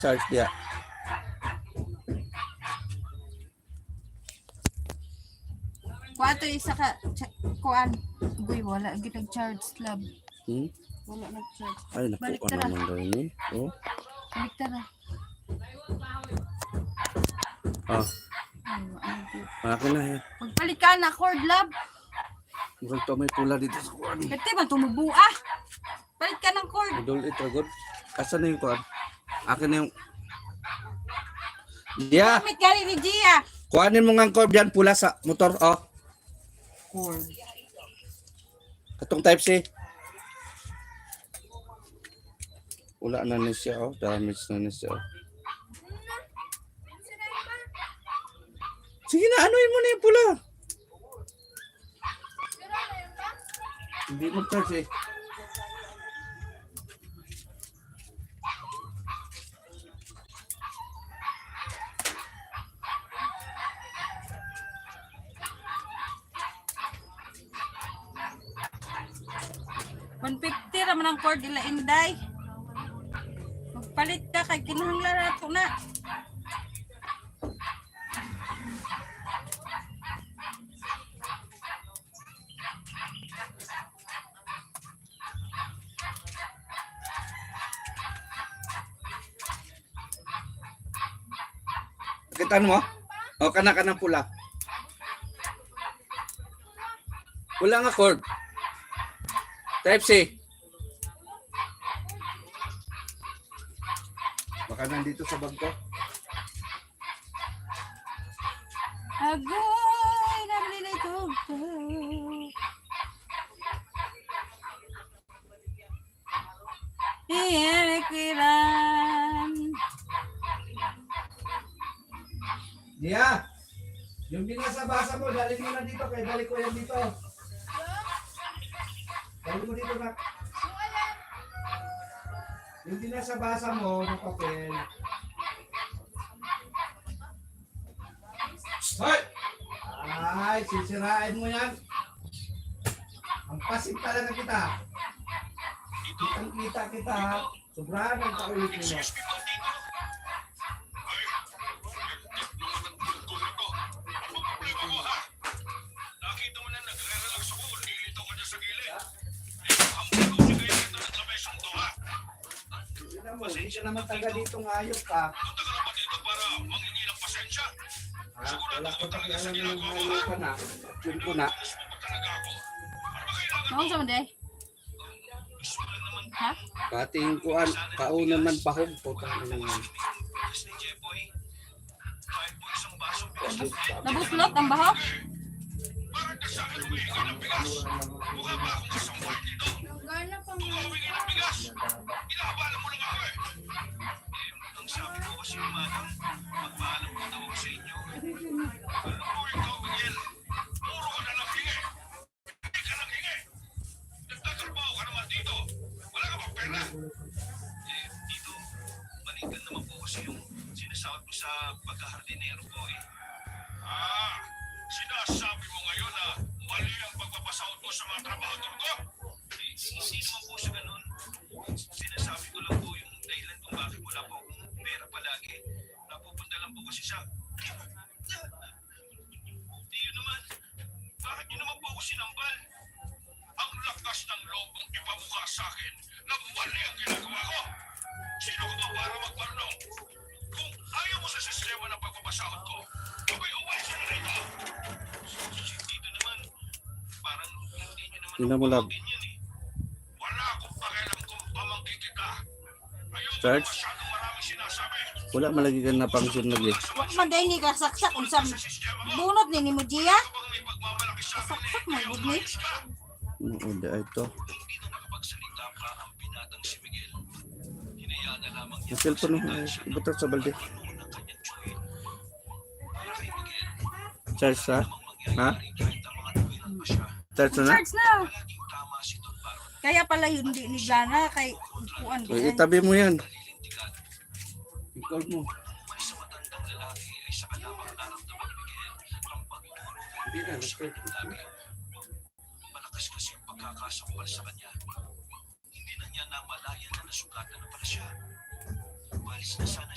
Charge dia. Kuwato isa ka kuan. Uy, wala gid nag-charge lab. Wala nag-charge. Ay, naku, ano naman daw ini? Oh. Balik tara. Ah. Akin na yan. Magpalit ka na cord lab. Mukhang to may pula dito sa kuwan. Kati ba tumubo ah? Palit ka ng cord. Idol ito, good. Asan na yung kuwan? Akin na yung... Dia! Gamit gani ni Gia. Kuhanin mo nga ang cord yan, pula sa motor, oh. Cord. Katong type C. Wala na na siya, oh. Damage na na siya, oh. Sige na, anuin mo na yung pula. Hindi mo charge eh. $150 raman ang cord ila inday. Magpalit ka kay kinahanglan nato na. Kitaan mo? O, kana ng pula. Pula nga cord. Type C. Baka nandito sa bag ko. Agoy, nabili na ito. Iyakiran. Dia! Yung binasa-basa mo, dali mo na dito. Kaya dali ko yan dito. Dali mo dito na. Yung binasa-basa mo ng papel. Hoy! Ay, sisirain mo yan. Ang pasig talaga kita. Kitang-kita kita. Sobrahan ang kaulit mo. Hindi siya naman taga dito ngayos ka. Wala ko taga alam yung ngayos ka na. Yun ko na. Ano sa mga ha? Kating kuan, kaunan man pahog po tayo naman. Nabuslot ang baho? Dito, balikan naman po kasi yung sinasawat mo sa pagkahardinero ko eh. Sinasabi mo ngayon na mali ang pagpapasahod mo sa mga trabahador ko? Hindi naman po sa ganun. Sinasabi ko lang po yung dahilan kung bakit wala po akong pera palagi. Napupunta lang po kasi sa... Hindi yun naman. Bakit yun naman po ako sinambal? Ang lakas ng loob mong ipamukha sa akin na mali ang ginagawa ko. Sino ko ba para magparnong? Kung ayaw mo sa sistema ng pagpapasahod ko, abay umalis na rito. Dito naman, parang hindi nyo naman Tingnan mo, lab. yan eh. Wala akong pakialam kung pamangkin kita. Ayaw mo Charge? masyadong maraming sinasabi. Wala malagi ka na function lagi. Wag man dahil ni ka saksak unsam bunot ni mo Gia. Kapag may pagmamalaki sa akin Saksak mo gudni. Oo, di ito. hindi na makapagsalita pa ang binatang si Miguel. Hinayaan na lamang niya Yung cellphone mo, ibutot sa balde. ng kanyang tsuhin. Para kay Miguel, Charge ha? Ha? kahit ang mga tuwiran pa siya, Charge na? Charge na. laging tama si Don Baron. Kaya pala hindi ni Gana kay kuan Uy, di. itabi mo yan. I-call mo. May sa matandang lalaki ay saka lamang naramdaman ni Miguel ang pagtulong Hindi na, sa kanyang labi. Malakas kasi ang pagkakasakmal sa kanya. Hindi na niya namalayan na nasugatan na pala siya. umalis na sana